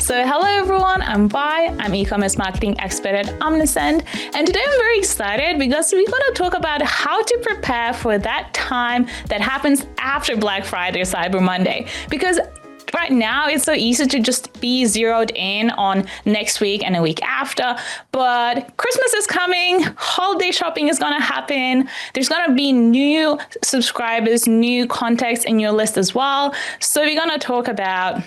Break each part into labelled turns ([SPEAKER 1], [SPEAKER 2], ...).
[SPEAKER 1] So hello everyone, I'm Bai. I'm e-commerce marketing expert at Omnisend. And today I'm very excited because we're going to talk about how to prepare for that time that happens after Black Friday or Cyber Monday. Because right now, it's so easy to just be zeroed in on next week and a week after, but Christmas is coming, holiday shopping is going to happen, there's going to be new subscribers, new contacts in your list as well. So we're going to talk about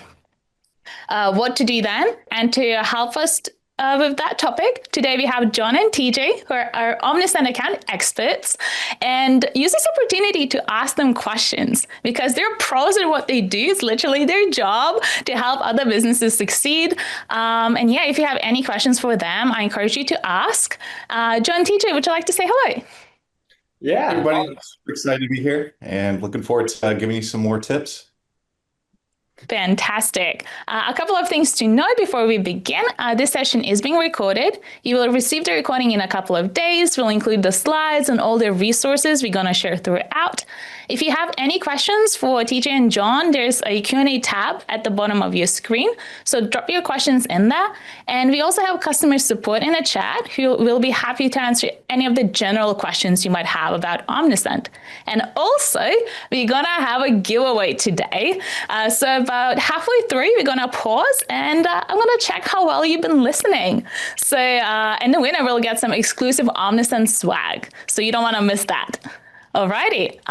[SPEAKER 1] what to do then, and to help us with that topic, today we have John and TJ, who are our Omnisend account experts, and use this opportunity to ask them questions because they're pros at what they do. It's literally their job to help other businesses succeed. And yeah, if you have any questions for them, I encourage you to ask. John, TJ, would you like to say hello?
[SPEAKER 2] Yeah, everybody, excited to be here and looking forward to giving you some more tips.
[SPEAKER 1] Fantastic. A couple of things to know before we begin. This session is being recorded. You will receive the recording in a couple of days. We'll include the slides and all the resources we're going to share throughout. If you have any questions for TJ and John, there's a Q&A tab at the bottom of your screen. So drop your questions in there. And we also have customer support in the chat who will be happy to answer any of the general questions you might have about Omnisend. And also, we're going to have a giveaway today. So about halfway through, we're going to pause and I'm going to check how well you've been listening. So, and the winner will get some exclusive Omnisend swag. So you don't want to miss that. Alrighty,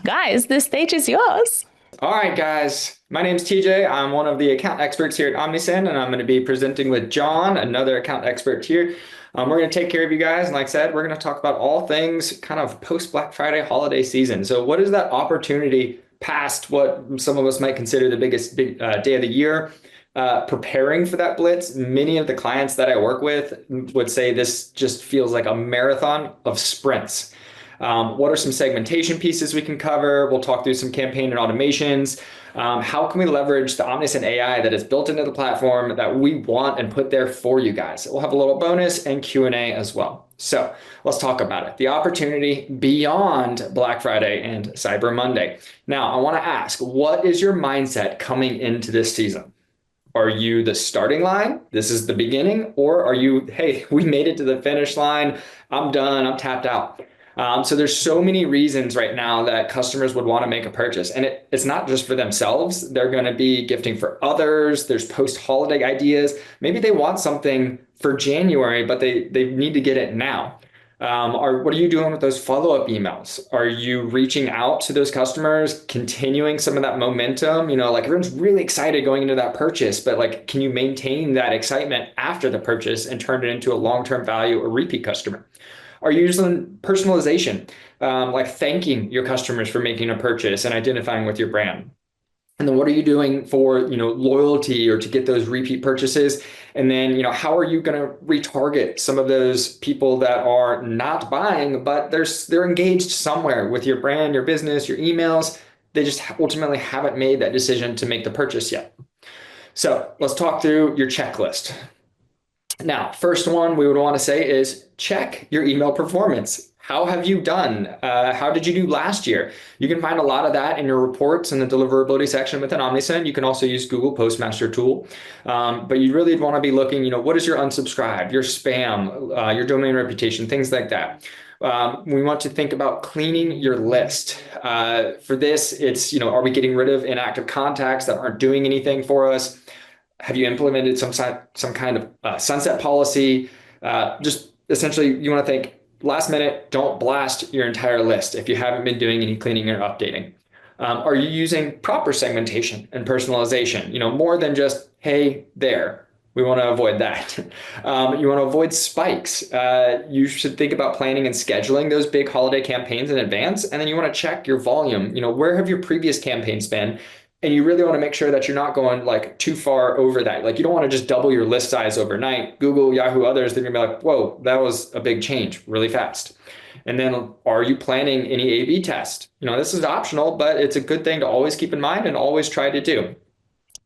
[SPEAKER 1] guys, this stage is yours.
[SPEAKER 3] All right, guys, my name's TJ. I'm one of the account experts here at Omnisend, and I'm going to be presenting with John, another account expert here. We're going to take care of you guys. And like I said, we're going to talk about all things kind of post Black Friday holiday season. So what is that opportunity past what some of us might consider the biggest day of the year? Preparing for that blitz. Many of the clients that I work with would say this just feels like a marathon of sprints. What are some segmentation pieces we can cover? We'll talk through some campaign and automations. How can we leverage the Omnisend AI that is built into the platform that we want and put there for you guys? We'll have a little bonus and Q&A as well. So let's talk about it. The opportunity beyond Black Friday and Cyber Monday. Now, I want to ask, what is your mindset coming into this season? Are you the starting line? This is the beginning? Or are you, hey, we made it to the finish line. I'm done. I'm tapped out. So there's so many reasons right now that customers would want to make a purchase. And it's not just for themselves. They're going to be gifting for others. There's post-holiday ideas. Maybe they want something for January, but they need to get it now. Or what are you doing with those follow-up emails? Are you reaching out to those customers, continuing some of that momentum? You know, like everyone's really excited going into that purchase, but like, can you maintain that excitement after the purchase and turn it into a long-term value or repeat customer? Are you using personalization, like thanking your customers for making a purchase and identifying with your brand? And then what are you doing for, loyalty or to get those repeat purchases? And then, how are you going to retarget some of those people that are not buying, but they're engaged somewhere with your brand, your business, your emails. They just ultimately haven't made that decision to make the purchase yet. So let's talk through your checklist. Now, first one we would want to say is check your email performance. How have you done? How did you do last year? You can find a lot of that in your reports in the deliverability section within Omnisend. You can also use Google Postmaster tool. But you really want to be looking, what is your unsubscribe, your spam, your domain reputation, things like that. We want to think about cleaning your list. For this, it's, are we getting rid of inactive contacts that aren't doing anything for us? Have you implemented some kind of sunset policy? Just essentially, you want to think last minute, don't blast your entire list if you haven't been doing any cleaning or updating. Are you using proper segmentation and personalization? More than just, hey, there. We want to avoid that. You want to avoid spikes. You should think about planning and scheduling those big holiday campaigns in advance. And then you want to check your volume. Where have your previous campaigns been? And you really want to make sure that you're not going like too far over that. Like you don't want to just double your list size overnight. Google, Yahoo, others, they're going to be like, whoa, that was a big change really fast. And then are you planning any A/B test? This is optional, but it's a good thing to always keep in mind and always try to do.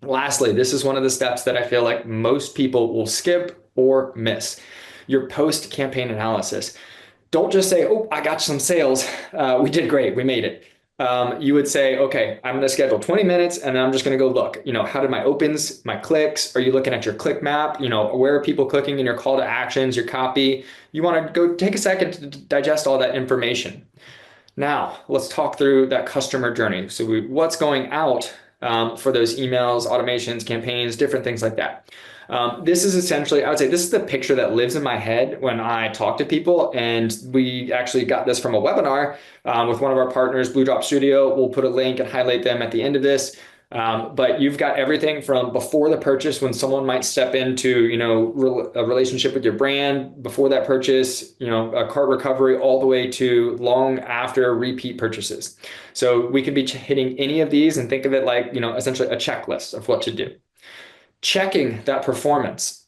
[SPEAKER 3] Lastly, this is one of the steps that I feel like most people will skip or miss. Your post-campaign analysis. Don't just say, oh, I got some sales. We did great. We made it. you would say, okay, I'm going to schedule 20 minutes and then I'm just going to go look, how did my opens, my clicks? Are you looking at your click map? Where are people clicking in your call to actions, your copy? You want to go take a second to digest all that information. Now, let's talk through that customer journey. So what's going out for those emails, automations, campaigns, different things like that. This is essentially, I would say this is the picture that lives in my head when I talk to people. And we actually got this from a webinar with one of our partners, Blue Drop Studio. We'll put a link and highlight them at the end of this. But you've got everything from before the purchase, when someone might step into, a relationship with your brand, before that purchase, a cart recovery, all the way to long after repeat purchases. So we could be hitting any of these and think of it like, essentially a checklist of what to do. Checking that performance.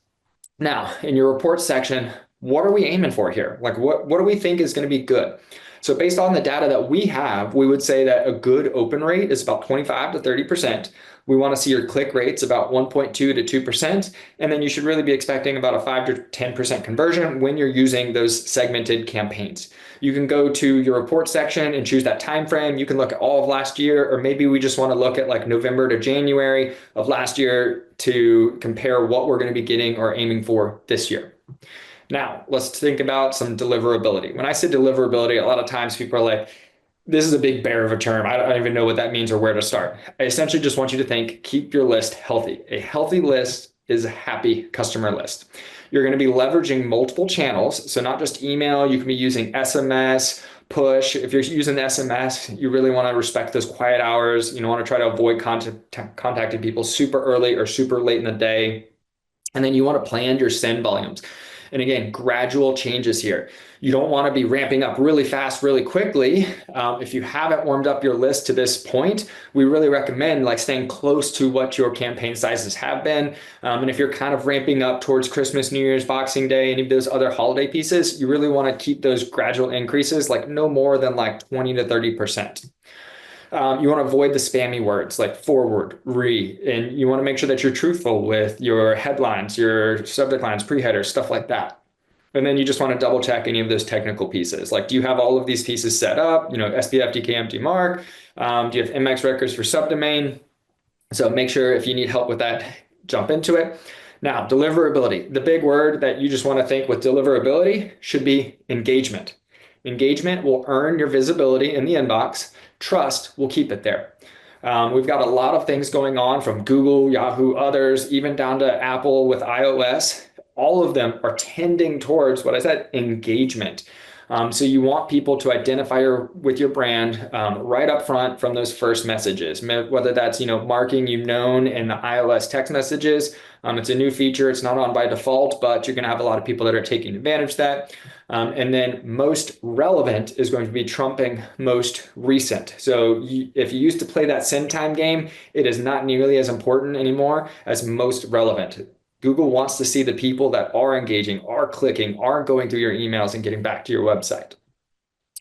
[SPEAKER 3] Now, in your report section, what are we aiming for here? Like, what do we think is going to be good? So based on the data that we have, we would say that a good open rate is about 25 to 30%. We want to see your click rates about 1.2 to 2%. And then you should really be expecting about a 5 to 10% conversion when you're using those segmented campaigns. You can go to your report section and choose that time frame. You can look at all of last year, or maybe we just want to look at like November to January of last year to compare what we're going to be getting or aiming for this year. Now, let's think about some deliverability. When I say deliverability, a lot of times people are like, this is a big bear of a term. I don't even know what that means or where to start. I essentially just want you to think, keep your list healthy. A healthy list is a happy customer list. You're going to be leveraging multiple channels. So not just email, you can be using SMS, push. If you're using the SMS, you really want to respect those quiet hours. You want to try to avoid contacting people super early or super late in the day. And then you want to plan your send volumes. And again, gradual changes here. You don't want to be ramping up really fast, really quickly. If you haven't warmed up your list to this point, we really recommend like staying close to what your campaign sizes have been. And if you're kind of ramping up towards Christmas, New Year's, Boxing Day, any of those other holiday pieces, you really want to keep those gradual increases like no more than like 20 to 30%. You want to avoid the spammy words like forward, and you want to make sure that you're truthful with your headlines, your subject lines, pre-headers, stuff like that. And then you just want to double check any of those technical pieces. Like, do you have all of these pieces set up? SPF, DKIM, mark. Do you have MX records for subdomain? So make sure if you need help with that, jump into it. Now, deliverability. The big word that you just want to think with deliverability should be engagement. Engagement will earn your visibility in the inbox. Trust will keep it there. We've got a lot of things going on from Google, Yahoo, others, even down to Apple with iOS. All of them are tending towards what I said, engagement. So you want people to identify with your brand right up front from those first messages, whether that's marking you known in the iOS text messages. It's a new feature. It's not on by default, but you're going to have a lot of people that are taking advantage of that. And then most relevant is going to be trumping most recent. So if you used to play that send time game, it is not nearly as important anymore as most relevant. Google wants to see the people that are engaging, are clicking, are going through your emails and getting back to your website.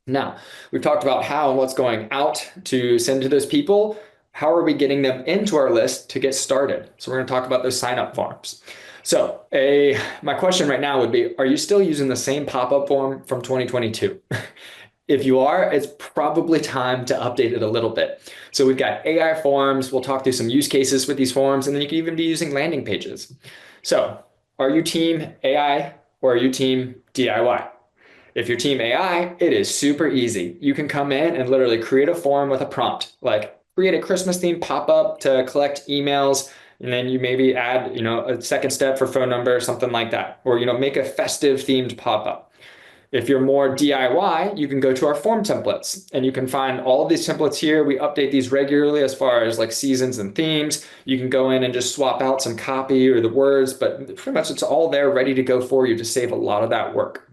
[SPEAKER 3] Now, we've talked about how and what's going out to send to those people. How are we getting them into our list to get started? So we're going to talk about those sign-up forms. So my question right now would be, are you still using the same pop-up form from 2022? If you are, it's probably time to update it a little bit. So we've got AI forms. We'll talk through some use cases with these forms, and then you can even be using landing pages. So are you team AI or are you team DIY? If you're team AI, it is super easy. You can come in and literally create a form with a prompt, like create a Christmas themed pop-up to collect emails. And then you maybe add, a second step for phone number, something like that. Or, make a festive themed pop-up. If you're more DIY, you can go to our form templates and you can find all of these templates here. We update these regularly as far as like seasons and themes. You can go in and just swap out some copy or the words, but pretty much it's all there ready to go for you to save a lot of that work.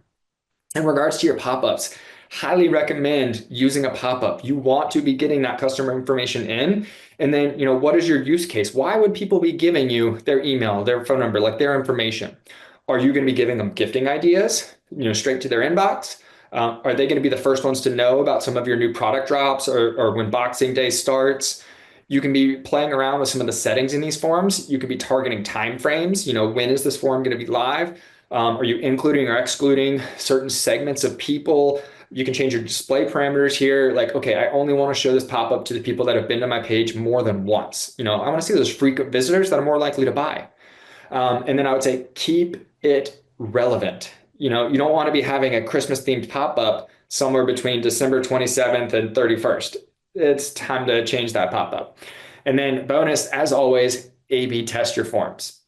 [SPEAKER 3] In regards to your pop-ups, highly recommend using a pop-up. You want to be getting that customer information in. And then, what is your use case? Why would people be giving you their email, their phone number, like their information? Are you going to be giving them gifting ideas, straight to their inbox? Are they going to be the first ones to know about some of your new product drops or when Boxing Day starts? You can be playing around with some of the settings in these forms. You could be targeting timeframes. When is this form going to be live? Are you including or excluding certain segments of people? You can change your display parameters here. Like, okay, I only want to show this pop-up to the people that have been to my page more than once. I want to see those frequent visitors that are more likely to buy. And then I would say keep it relevant. You don't want to be having a Christmas themed pop-up somewhere between December 27th and 31st. It's time to change that pop-up. And then bonus, as always, A/B test your forms.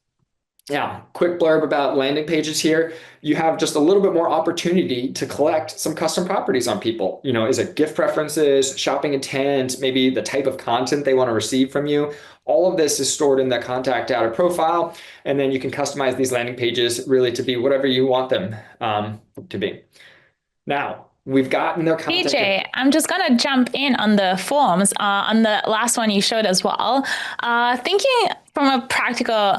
[SPEAKER 3] Now, quick blurb about landing pages here. You have just a little bit more opportunity to collect some custom properties on people. Is it gift preferences, shopping intent, maybe the type of content they want to receive from you? All of this is stored in the contact data profile, and then you can customize these landing pages really to be whatever you want them to be. Now, we've gotten their content.
[SPEAKER 1] DJ, I'm just going to jump in on the forms, on the last one you showed as well. Thinking from a practical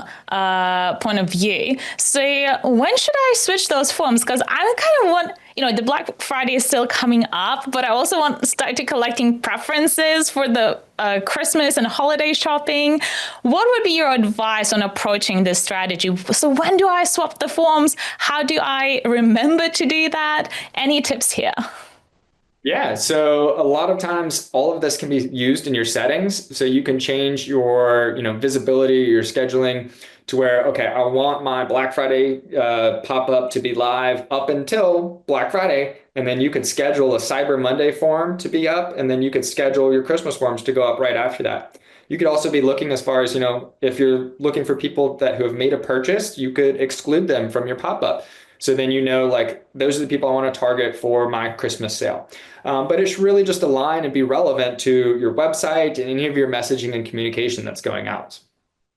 [SPEAKER 1] point of view, so when should I switch those forms? Because I kind of want, the Black Friday is still coming up, but I also want to start to collecting preferences for the Christmas and holiday shopping. What would be your advice on approaching this strategy? So when do I swap the forms? How do I remember to do that? Any tips here?
[SPEAKER 3] Yeah, so a lot of times all of this can be used in your settings. So you can change your, visibility, your scheduling to where, okay, I want my Black Friday pop-up to be live up until Black Friday. And then you could schedule a Cyber Monday form to be up, and then you could schedule your Christmas forms to go up right after that. You could also be looking as far as, if you're looking for people who have made a purchase, you could exclude them from your pop-up. So then like, those are the people I want to target for my Christmas sale. But it's really just align and be relevant to your website and any of your messaging and communication that's going out.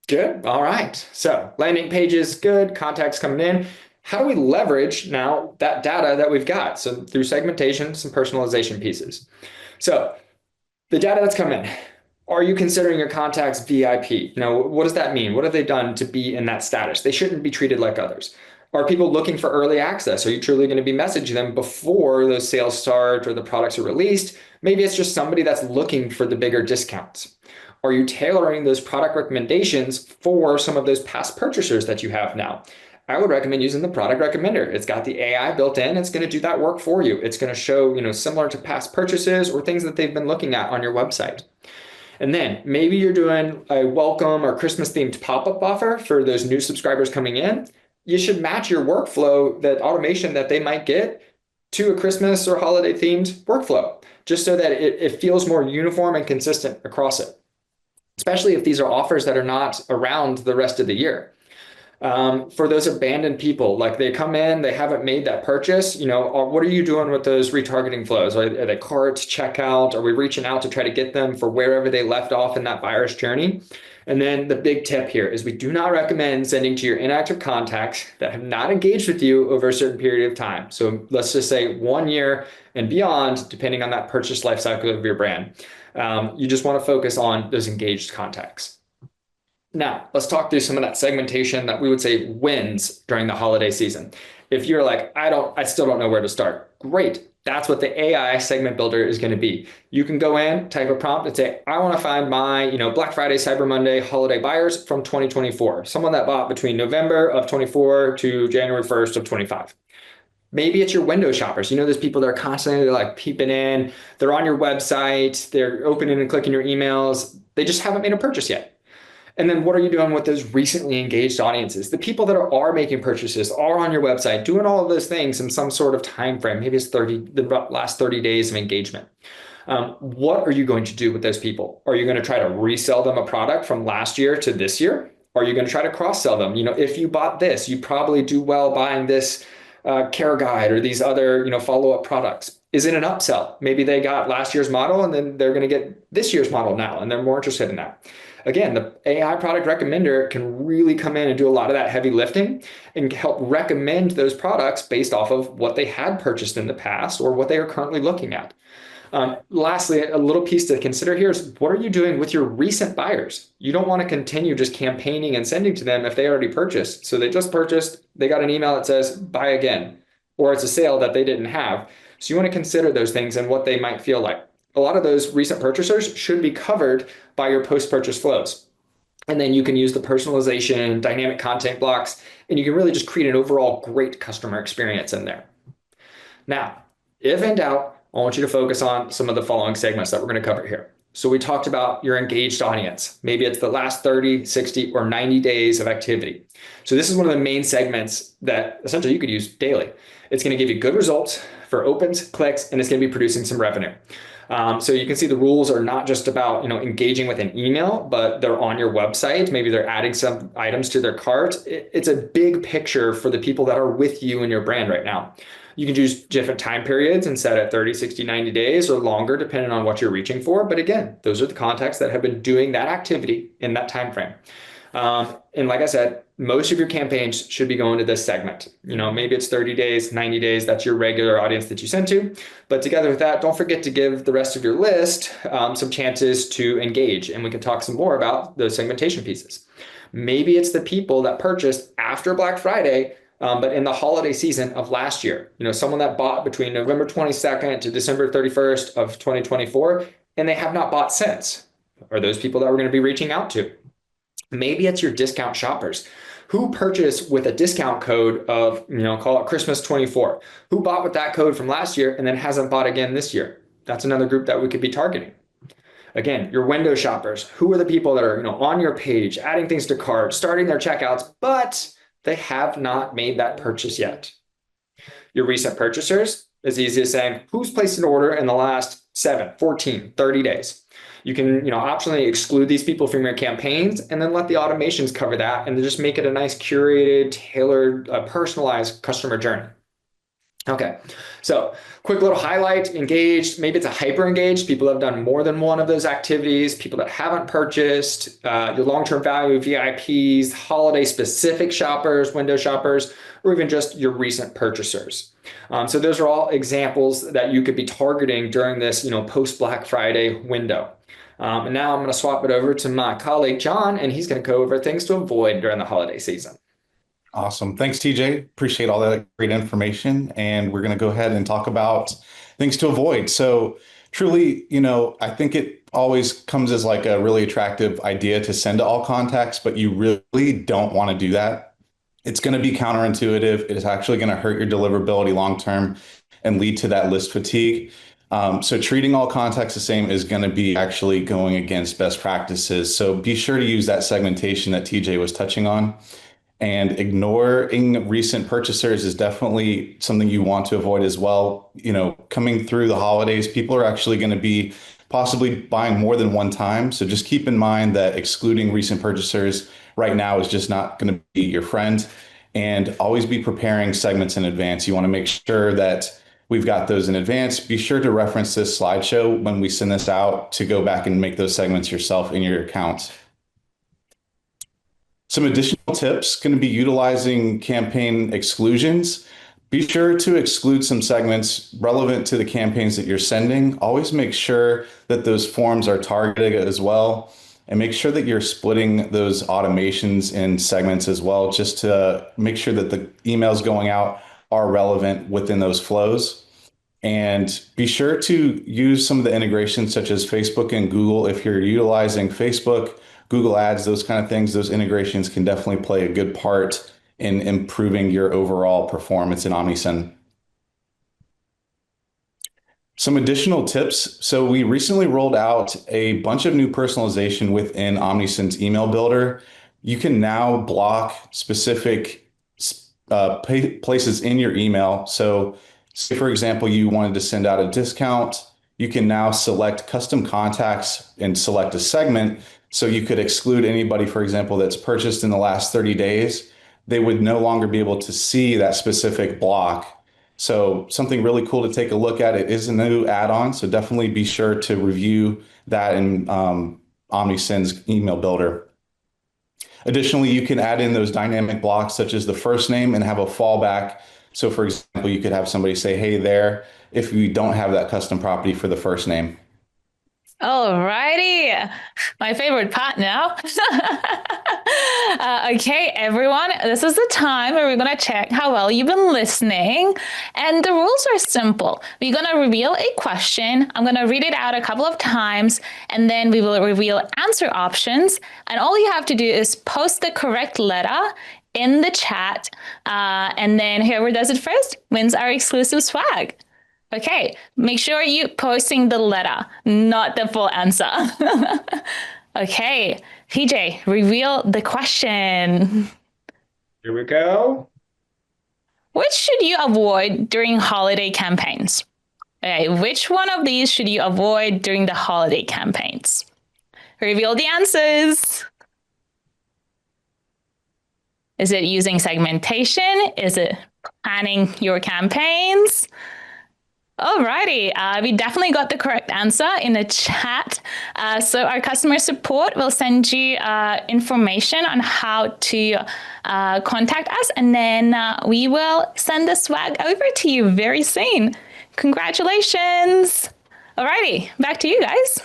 [SPEAKER 3] Good. All right. So landing pages, good. Contacts coming in. How do we leverage now that data that we've got? So through segmentation, some personalization pieces. So the data that's coming in. Are you considering your contacts VIP? What does that mean? What have they done to be in that status? They shouldn't be treated like others. Are people looking for early access? Are you truly going to be messaging them before those sales start or the products are released? Maybe it's just somebody that's looking for the bigger discounts. Are you tailoring those product recommendations for some of those past purchasers that you have now? I would recommend using the product recommender. It's got the AI built in. It's going to do that work for you. It's going to show, similar to past purchases or things that they've been looking at on your website. And then maybe you're doing a welcome or Christmas themed pop-up offer for those new subscribers coming in. You should match your workflow, that automation that they might get, to a Christmas or holiday themed workflow, just so that it feels more uniform and consistent across it, especially if these are offers that are not around the rest of the year. For those abandoned people, like they come in, they haven't made that purchase, what are you doing with those retargeting flows? Are they carts, checkout? Are we reaching out to try to get them for wherever they left off in that buyer's journey? And then the big tip here is we do not recommend sending to your inactive contacts that have not engaged with you over a certain period of time. So let's just say 1 year and beyond, depending on that purchase life cycle of your brand. You just want to focus on those engaged contacts. Now, let's talk through some of that segmentation that we would say wins during the holiday season. If you're like, I still don't know where to start, great. That's what the AI segment builder is going to be. You can go in, type a prompt and say, I want to find my, Black Friday, Cyber Monday, holiday buyers from 2024. Someone that bought between November of 24 to January 1st of 25. Maybe it's your window shoppers. There's people that are constantly like peeping in. They're on your website. They're opening and clicking your emails. They just haven't made a purchase yet. And then what are you doing with those recently engaged audiences? The people that are making purchases, are on your website, doing all of those things in some sort of time frame. Maybe it's the last 30 days of engagement. What are you going to do with those people? Are you going to try to resell them a product from last year to this year? Are you going to try to cross-sell them? If you bought this, you probably do well buying this care guide or these other, follow-up products. Is it an upsell? Maybe they got last year's model and then they're going to get this year's model now and they're more interested in that. Again, the AI product recommender can really come in and do a lot of that heavy lifting and help recommend those products based off of what they had purchased in the past or what they are currently looking at. Lastly, a little piece to consider here is what are you doing with your recent buyers? You don't want to continue just campaigning and sending to them if they already purchased. So they just purchased, they got an email that says buy again, or it's a sale that they didn't have. So you want to consider those things and what they might feel like. A lot of those recent purchasers should be covered by your post-purchase flows. And then you can use the personalization, dynamic content blocks, and you can really just create an overall great customer experience in there. Now, If in doubt, I want you to focus on some of the following segments that we're going to cover here. So we talked about your engaged audience. Maybe it's the last 30, 60, or 90 days of activity. So this is one of the main segments that essentially you could use daily. It's going to give you good results for opens, clicks, and it's going to be producing some revenue. So you can see the rules are not just about engaging with an email, but they're on your website. Maybe they're adding some items to their cart. It's a big picture for the people that are with you and your brand right now. You can choose different time periods and set at 30, 60, 90 days or longer, depending on what you're reaching for. But again, those are the contacts that have been doing that activity in that time frame. And like I said, most of your campaigns should be going to this segment. Maybe it's 30 days, 90 days. That's your regular audience that you send to. But together with that, don't forget to give the rest of your list some chances to engage. And we can talk some more about those segmentation pieces. Maybe it's the people that purchased after Black Friday, but in the holiday season of last year, someone that bought between November 22nd to December 31st of 2024, and they have not bought since. Are those people that we're going to be reaching out to? Maybe it's your discount shoppers who purchase with a discount code of, call it Christmas 24, who bought with that code from last year and then hasn't bought again this year. That's another group that we could be targeting. Again, your window shoppers, who are the people that are, on your page, adding things to cart, starting their checkouts, but they have not made that purchase yet. Your recent purchasers is easy as saying, who's placed an order in the last 7, 14, 30 days? You can, optionally exclude these people from your campaigns and then let the automations cover that and then just make it a nice curated, tailored, personalized customer journey. Okay, so quick little highlight, engaged, maybe it's a hyper engaged, people have done more than one of those activities, people that haven't purchased, your long-term value VIPs, holiday specific shoppers, window shoppers, or even just your recent purchasers. So those are all examples that you could be targeting during this, post Black Friday window. And now I'm going to swap it over to my colleague, John, and he's going to go over things to avoid during the holiday season.
[SPEAKER 2] Awesome. Thanks, TJ. Appreciate all that great information. And we're going to go ahead and talk about things to avoid. So truly, I think it always comes as like a really attractive idea to send to all contacts, but you really don't want to do that. It's going to be counterintuitive. It's actually going to hurt your deliverability long term and lead to that list fatigue. So treating all contacts the same is going to be actually going against best practices. So be sure to use that segmentation that TJ was touching on. And ignoring recent purchasers is definitely something you want to avoid as well. Coming through the holidays, people are actually going to be possibly buying more than one time. So just keep in mind that excluding recent purchasers right now is just not going to be your friend. And always be preparing segments in advance. You want to make sure that we've got those in advance. Be sure to reference this slideshow when we send this out to go back and make those segments yourself in your account. Some additional tips going to be utilizing campaign exclusions. Be sure to exclude some segments relevant to the campaigns that you're sending. Always make sure that those forms are targeted as well. And make sure that you're splitting those automations in segments as well, just to make sure that the emails going out are relevant within those flows. And be sure to use some of the integrations such as Facebook and Google. If you're utilizing Facebook, Google Ads, those kind of things, those integrations can definitely play a good part in improving your overall performance in Omnisend. Some additional tips. So we recently rolled out a bunch of new personalization within Omnisend's email builder. You can now block specific places in your email. So say, for example, you wanted to send out a discount, you can now select custom contacts and select a segment. So you could exclude anybody, for example, that's purchased in the last 30 days. They would no longer be able to see that specific block. So something really cool to take a look at. It is a new add-on, so definitely be sure to review that in Omnisend's email builder. Additionally, you can add in those dynamic blocks such as the first name and have a fallback. So for example, you could have somebody say, hey there, if you don't have that custom property for the first name.
[SPEAKER 1] Alrighty, my favorite part now. Okay, everyone, this is the time where we're going to check how well you've been listening. And the rules are simple. We're going to reveal a question. I'm going to read it out a couple of times, and then we will reveal answer options. And all you have to do is post the correct letter in the chat. And then whoever does it first wins our exclusive swag. Okay, make sure you're posting the letter, not the full answer. Okay, PJ, reveal the question.
[SPEAKER 3] Here we go.
[SPEAKER 1] Which should you avoid during holiday campaigns? Okay, which one of these should you avoid during the holiday campaigns? Reveal the answers. Is it using segmentation? Is it planning your campaigns? Alrighty, we definitely got the correct answer in the chat. So our customer support will send you information on how to contact us, and then we will send the swag over to you very soon. Congratulations. Alrighty, back to you guys.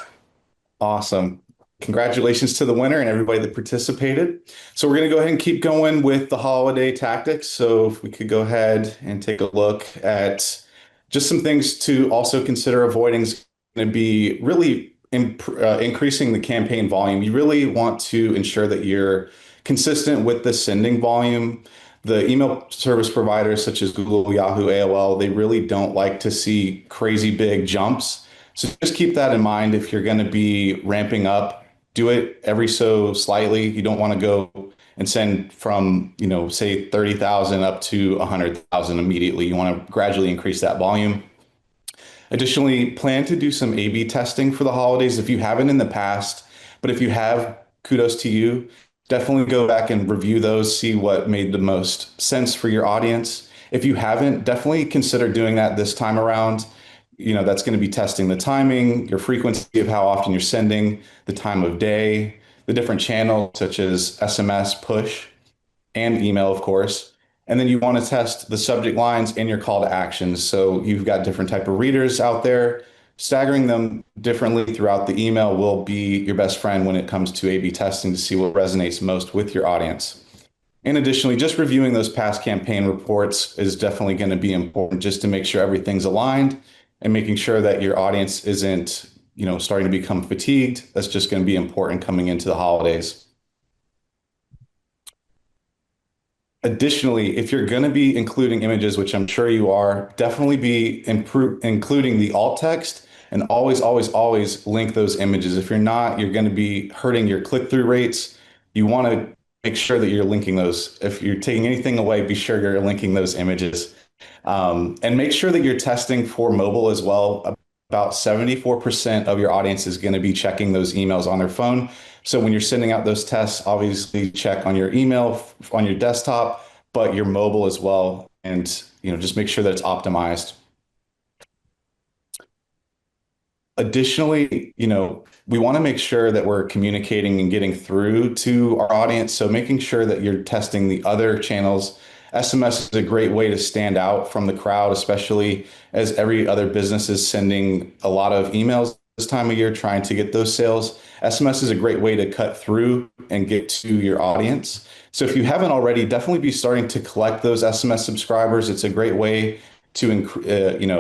[SPEAKER 2] Awesome. Congratulations to the winner and everybody that participated. So we're going to go ahead and keep going with the holiday tactics. So if we could go ahead and take a look at just some things to also consider avoiding is going to be really increasing the campaign volume. You really want to ensure that you're consistent with the sending volume. The email service providers such as Google, Yahoo, AOL, they really don't like to see crazy big jumps. So just keep that in mind. If you're going to be ramping up, do it every so slightly. You don't want to go and send from, say 30,000 up to 100,000 immediately. You want to gradually increase that volume. Additionally, plan to do some A/B testing for the holidays if you haven't in the past, but if you have, kudos to you. Definitely go back and review those, see what made the most sense for your audience. If you haven't, definitely consider doing that this time around. That's going to be testing the timing, your frequency of how often you're sending, the time of day, the different channels such as SMS, push, and email, of course. And then you want to test the subject lines and your call to actions. So you've got different type of readers out there. Staggering them differently throughout the email will be your best friend when it comes to A/B testing to see what resonates most with your audience. And additionally, just reviewing those past campaign reports is definitely going to be important just to make sure everything's aligned and making sure that your audience isn't, starting to become fatigued. That's just going to be important coming into the holidays. Additionally, if you're going to be including images, which I'm sure you are, definitely be including the alt text and always, always, always link those images. If you're not, you're going to be hurting your click-through rates. You want to make sure that you're linking those. If you're taking anything away, be sure you're linking those images. And make sure that you're testing for mobile as well. About 74% of your audience is going to be checking those emails on their phone. So when you're sending out those tests, obviously check on your email, on your desktop, but your mobile as well. And, just make sure that it's optimized. Additionally, we want to make sure that we're communicating and getting through to our audience. So making sure that you're testing the other channels. SMS is a great way to stand out from the crowd, especially as every other business is sending a lot of emails this time of year trying to get those sales. SMS is a great way to cut through and get to your audience. So if you haven't already, definitely be starting to collect those SMS subscribers. It's a great way to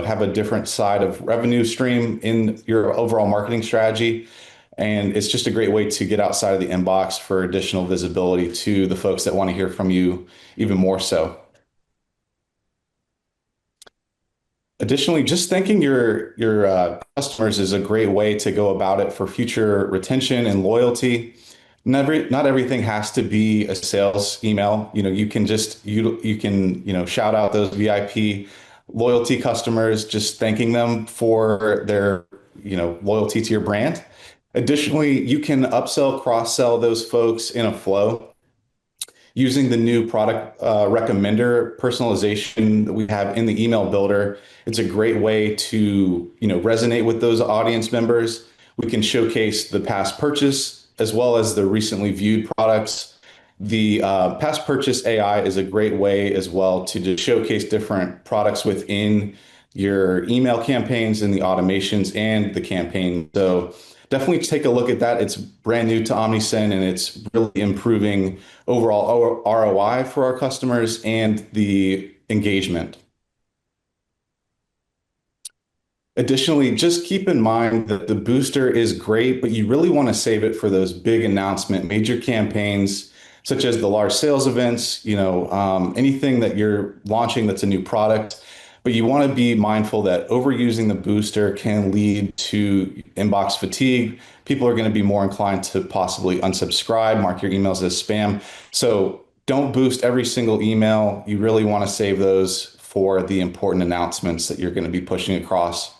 [SPEAKER 2] have a different side of revenue stream in your overall marketing strategy. And it's just a great way to get outside of the inbox for additional visibility to the folks that want to hear from you even more so. Additionally, just thanking your customers is a great way to go about it for future retention and loyalty. Not everything has to be a sales email. You can shout out those VIP loyalty customers, just thanking them for their loyalty to your brand. Additionally, you can upsell, cross-sell those folks in a flow using the new product recommender personalization that we have in the email builder. It's a great way to resonate with those audience members. We can showcase the past purchase as well as the recently viewed products. The past purchase AI is a great way as well to just showcase different products within your email campaigns and the automations and the campaign. So definitely take a look at that. It's brand new to Omnisend and it's really improving overall ROI for our customers and the engagement. Additionally, just keep in mind that the booster is great, but you really want to save it for those big announcement, major campaigns, such as the large sales events, anything that you're launching that's a new product. but you want to be mindful that overusing the booster can lead to inbox fatigue. People are going to be more inclined to possibly unsubscribe, mark your emails as spam. So don't boost every single email. You really want to save those for the important announcements that you're going to be pushing across.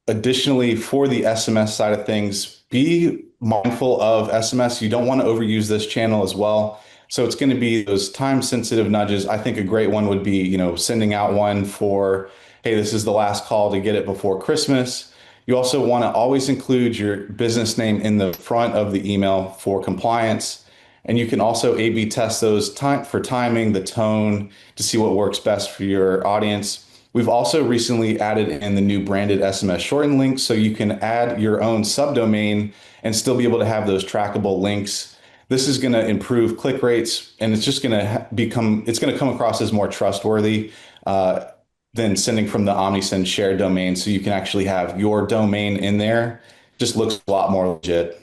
[SPEAKER 2] Additionally, for the SMS side of things, be mindful of SMS. You don't want to overuse this channel as well. So it's going to be those time sensitive nudges. I think a great one would be, sending out one for, hey, this is the last call to get it before Christmas. You also want to always include your business name in the front of the email for compliance. And you can also A/B test those for timing, the tone, to see what works best for your audience. We've also recently added in the new branded SMS shorten links, so you can add your own subdomain and still be able to have those trackable links. This is going to improve click rates, and it's just going to come across as more trustworthy than sending from the Omnisend shared domain. So you can actually have your domain in there. Just looks a lot more legit.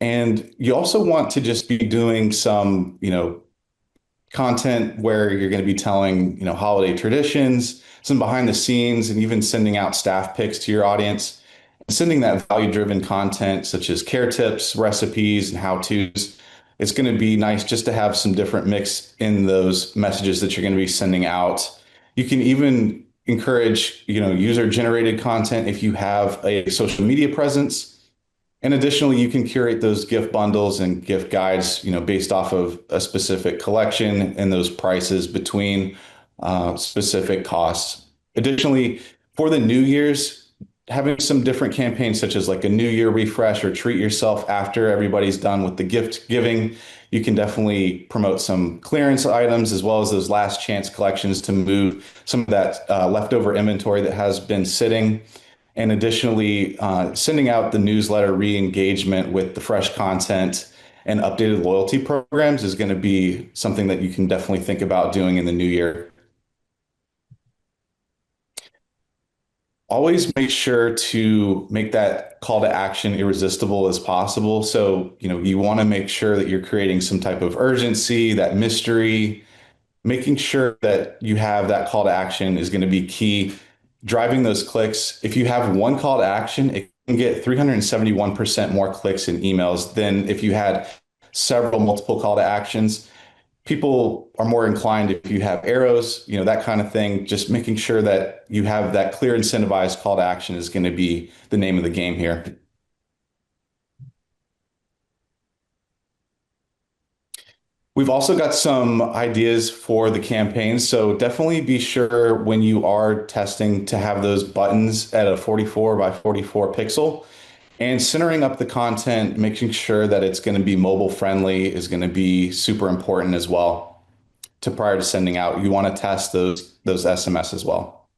[SPEAKER 2] And you also want to just be doing some, content where you're going to be telling, holiday traditions, some behind the scenes, and even sending out staff pics to your audience. And sending that value-driven content such as care tips, recipes, and how-tos. It's going to be nice just to have some different mix in those messages that you're going to be sending out. You can even encourage, user-generated content if you have a social media presence. And additionally, you can curate those gift bundles and gift guides, based off of a specific collection and those prices between specific costs. Additionally, for the New Year's, having some different campaigns such as like a New Year refresh or treat yourself after everybody's done with the gift giving, you can definitely promote some clearance items as well as those last chance collections to move some of that leftover inventory that has been sitting. And additionally, sending out the newsletter re-engagement with the fresh content and updated loyalty programs is going to be something that you can definitely think about doing in the new year. Always make sure to make that call to action irresistible as possible. So, you want to make sure that you're creating some type of urgency, that mystery, making sure that you have that call to action is going to be key. Driving those clicks. If you have one call to action, it can get 371% more clicks in emails than if you had several multiple call to actions. People are more inclined if you have arrows, that kind of thing. Just making sure that you have that clear incentivized call to action is going to be the name of the game here. We've also got some ideas for the campaigns. So definitely be sure when you are testing to have those buttons at a 44 by 44 pixel, and centering up the content, making sure that it's going to be mobile friendly is going to be super important as well. Prior to sending out, you want to test those SMS as well.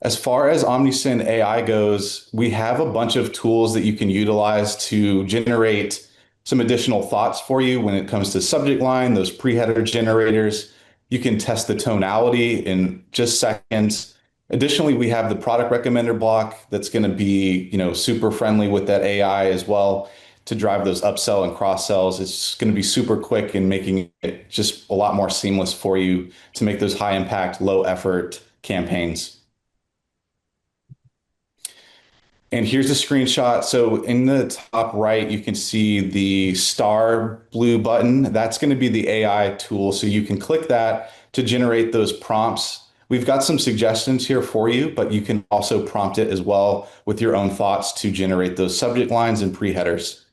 [SPEAKER 2] As far as Omnisend AI goes, we have a bunch of tools that you can utilize to generate some additional thoughts for you when it comes to subject line, those pre-header generators. You can test the tonality in just seconds. Additionally, we have the product recommender block that's going to be, super friendly with that AI as well to drive those upsell and cross sells. It's going to be super quick and making it just a lot more seamless for you to make those high impact, low effort campaigns. And here's a screenshot. So in the top right, you can see the star blue button. That's going to be the AI tool. So you can click that to generate those prompts. We've got some suggestions here for you, but you can also prompt it as well with your own thoughts to generate those subject lines and pre-headers.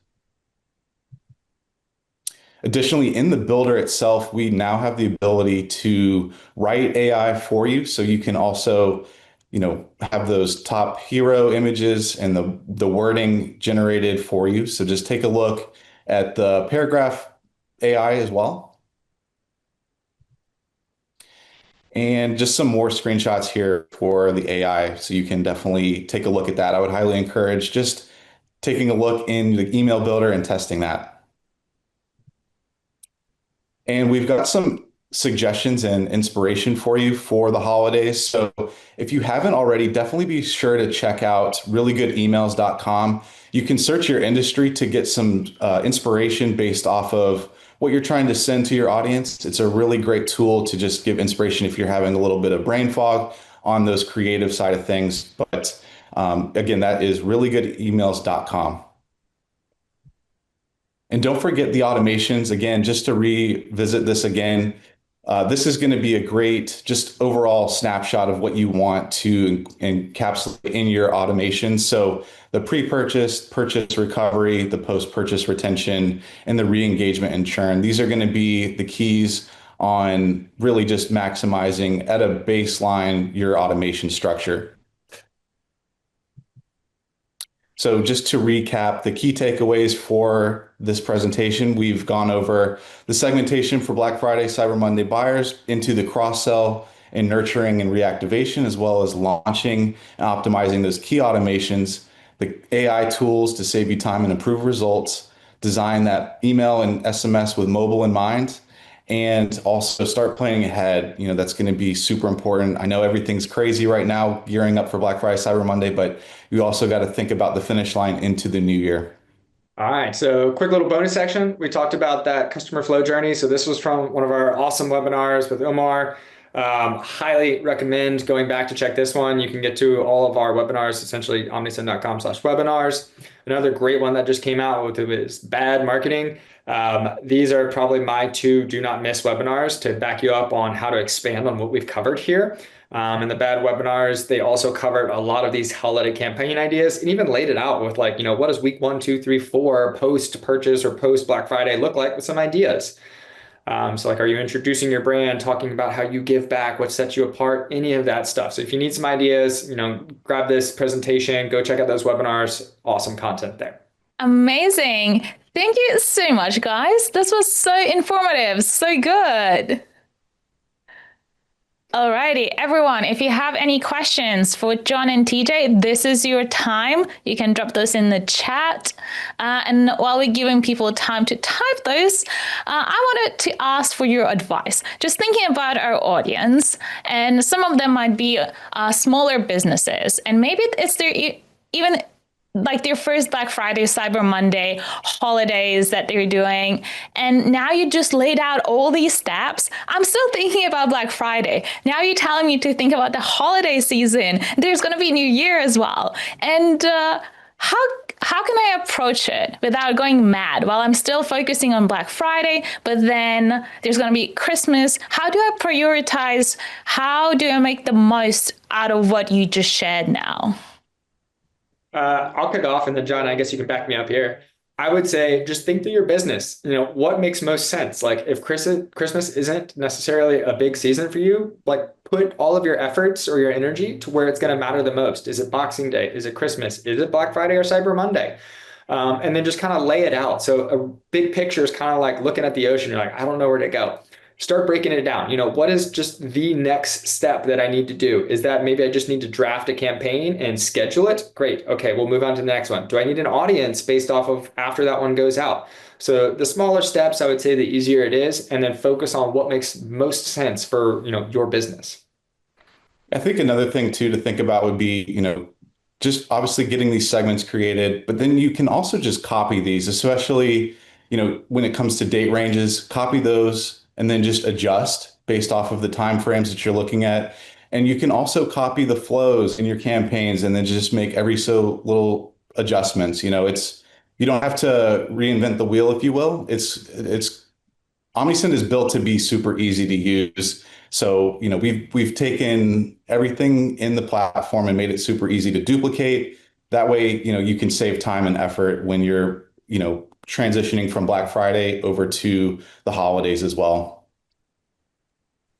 [SPEAKER 2] Additionally, in the builder itself, we now have the ability to write AI for you. So you can also have those top hero images and the wording generated for you. So just take a look at the paragraph AI as well. And just some more screenshots here for the AI. So you can definitely take a look at that. I would highly encourage just taking a look in the email builder and testing that. And we've got some suggestions and inspiration for you for the holidays. So if you haven't already, definitely be sure to check out reallygoodemails.com. You can search your industry to get some inspiration based off of what you're trying to send to your audience. It's a really great tool to just give inspiration if you're having a little bit of brain fog on those creative side of things. But again, that is reallygoodemails.com. And don't forget the automations. Again, just to revisit this again, this is going to be a great just overall snapshot of what you want to encapsulate in your automation. So the pre-purchase, purchase recovery, the post-purchase retention, and the re-engagement and churn. These are going to be the keys on really just maximizing at a baseline your automation structure. So just to recap the key takeaways for this presentation, we've gone over the segmentation for Black Friday, Cyber Monday buyers into the cross-sell and nurturing and reactivation, as well as launching and optimizing those key automations, the AI tools to save you time and improve results, design that email and SMS with mobile in mind, and also start planning ahead. That's going to be super important. I know everything's crazy right now, gearing up for Black Friday, Cyber Monday, but you also got to think about the finish line into the new year.
[SPEAKER 3] All right, so quick little bonus section. We talked about that customer flow journey. So this was from one of our awesome webinars with Omar. Highly recommend going back to check this one. You can get to all of our webinars, essentially omnisend.com/webinars. Another great one that just came out with it is bad marketing. These are probably my two do not miss webinars to back you up on how to expand on what we've covered here. And the bad webinars, they also covered a lot of these holiday campaign ideas and even laid it out with like, what does week 1, 2, 3, 4 post purchase or post Black Friday look like with some ideas. So like, are you introducing your brand, talking about how you give back, what sets you apart, any of that stuff. So if you need some ideas, grab this presentation, go check out those webinars, awesome content there.
[SPEAKER 1] Amazing. Thank you so much, guys. This was so informative, so good. Alrighty, everyone, if you have any questions for John and TJ, this is your time. You can drop those in the chat. And while we're giving people time to type those, I wanted to ask for your advice. Just thinking about our audience, and some of them might be smaller businesses, and maybe it's their even like their first Black Friday, Cyber Monday, holidays that they're doing. And now you just laid out all these steps. I'm still thinking about Black Friday. Now you're telling me to think about the holiday season. There's going to be New Year as well. And how can I approach it without going mad while I'm still focusing on Black Friday, but then there's going to be Christmas? How do I prioritize? How do I make the most out of what you just shared now?
[SPEAKER 3] I'll kick off, and then John, I guess you can back me up here. I would say just think through your business. What makes most sense? Like if Christmas isn't necessarily a big season for you, like put all of your efforts or your energy to where it's going to matter the most. Is it Boxing Day? Is it Christmas? Is it Black Friday or Cyber Monday? And then just kind of lay it out. So a big picture is kind of like looking at the ocean. You're like, I don't know where to go. Start breaking it down. What is just the next step that I need to do? Is that maybe I just need to draft a campaign and schedule it? Great. Okay, we'll move on to the next one. Do I need an audience based off of after that one goes out? So the smaller steps, I would say the easier it is, and then focus on what makes most sense for, your business.
[SPEAKER 2] I think another thing too to think about would be, just obviously getting these segments created, but then you can also just copy these, especially, when it comes to date ranges, copy those and then just adjust based off of the timeframes that you're looking at. And you can also copy the flows in your campaigns and then just make every so little adjustments. You don't have to reinvent the wheel, if you will. It's Omnisend is built to be super easy to use. So, we've taken everything in the platform and made it super easy to duplicate. That way, you can save time and effort when you're, transitioning from Black Friday over to the holidays as well.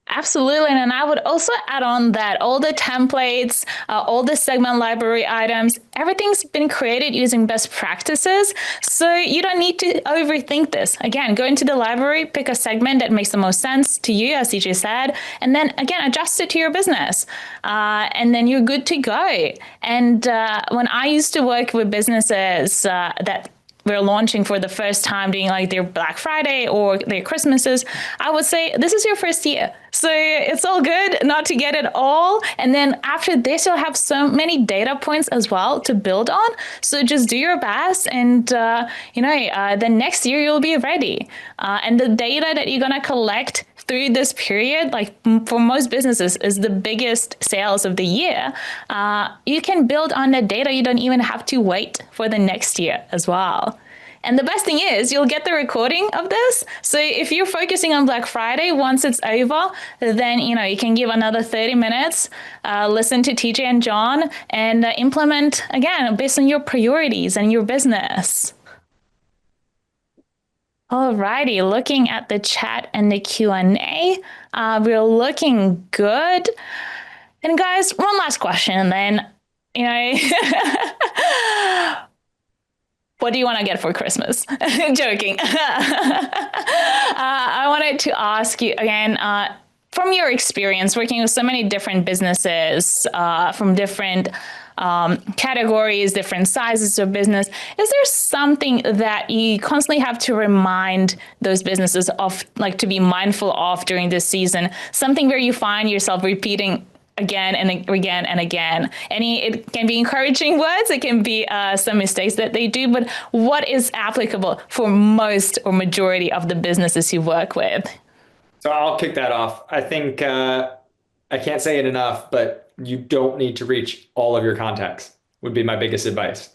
[SPEAKER 1] Absolutely. And I would also add on that all the templates, all the segment library items, everything's been created using best practices. So you don't need to overthink this. Again, go into the library, pick a segment that makes the most sense to you, as CJ said, and then again, adjust it to your business. And then you're good to go. And when I used to work with businesses that we're launching for the first time, doing like their Black Friday or their Christmases, I would say this is your first year. So it's all good not to get it all. And then after this, you'll have so many data points as well to build on. So just do your best, and the next year you'll be ready. And the data that you're gonna collect through this period, like for most businesses, is the biggest sales of the year. You can build on that data. You don't even have to wait for the next year as well. And the best thing is you'll get the recording of this. So if you're focusing on Black Friday, once it's over, then you can give another 30 minutes, listen to TJ and John, and implement again based on your priorities and your business. Alrighty, looking at the chat and the Q&A, we're looking good. And guys, one last question, and then, what do you want to get for Christmas? Joking. I wanted to ask you again, from your experience working with so many different businesses, from different categories, different sizes of business, is there something that you constantly have to remind those businesses of, like to be mindful of during this season? Something where you find yourself repeating again and again and again. It can be encouraging words, it can be some mistakes that they do, but what is applicable for most or majority of the businesses you work with?
[SPEAKER 3] So I'll kick that off. I think I can't say it enough, but you don't need to reach all of your contacts, would be my biggest advice.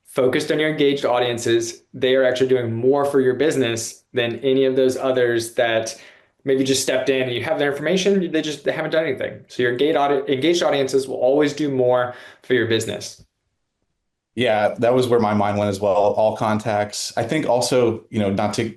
[SPEAKER 3] Focused on your engaged audiences, they are actually doing more for your business than any of those others that maybe just stepped in and you have their information, they haven't done anything. So your engaged audiences will always do more for your business.
[SPEAKER 2] Yeah, that was where my mind went as well. All contacts. I think also, not to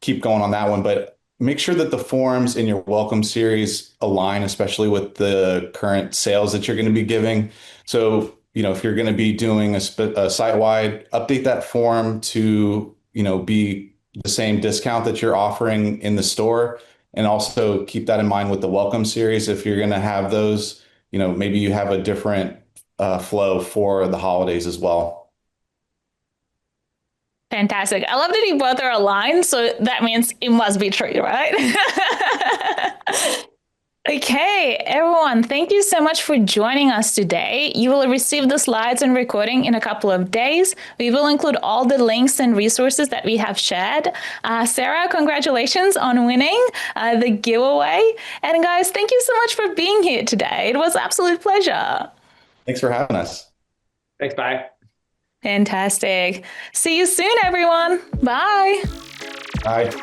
[SPEAKER 2] keep going on that one, but make sure that the forms in your welcome series align, especially with the current sales that you're going to be giving. So, if you're going to be doing a site-wide, update that form to, be the same discount that you're offering in the store. And also keep that in mind with the welcome series. If you're going to have those, maybe you have a different flow for the holidays as well.
[SPEAKER 1] Fantastic. I love that you both are aligned. So that means it must be true, right? Okay, everyone, thank you so much for joining us today. You will receive the slides and recording in a couple of days. We will include all the links and resources that we have shared. Sarah, congratulations on winning the giveaway. And guys, thank you so much for being here today. It was an absolute pleasure.
[SPEAKER 2] Thanks for having us.
[SPEAKER 3] Thanks, bye.
[SPEAKER 1] Fantastic. See you soon, everyone. Bye.
[SPEAKER 2] Bye.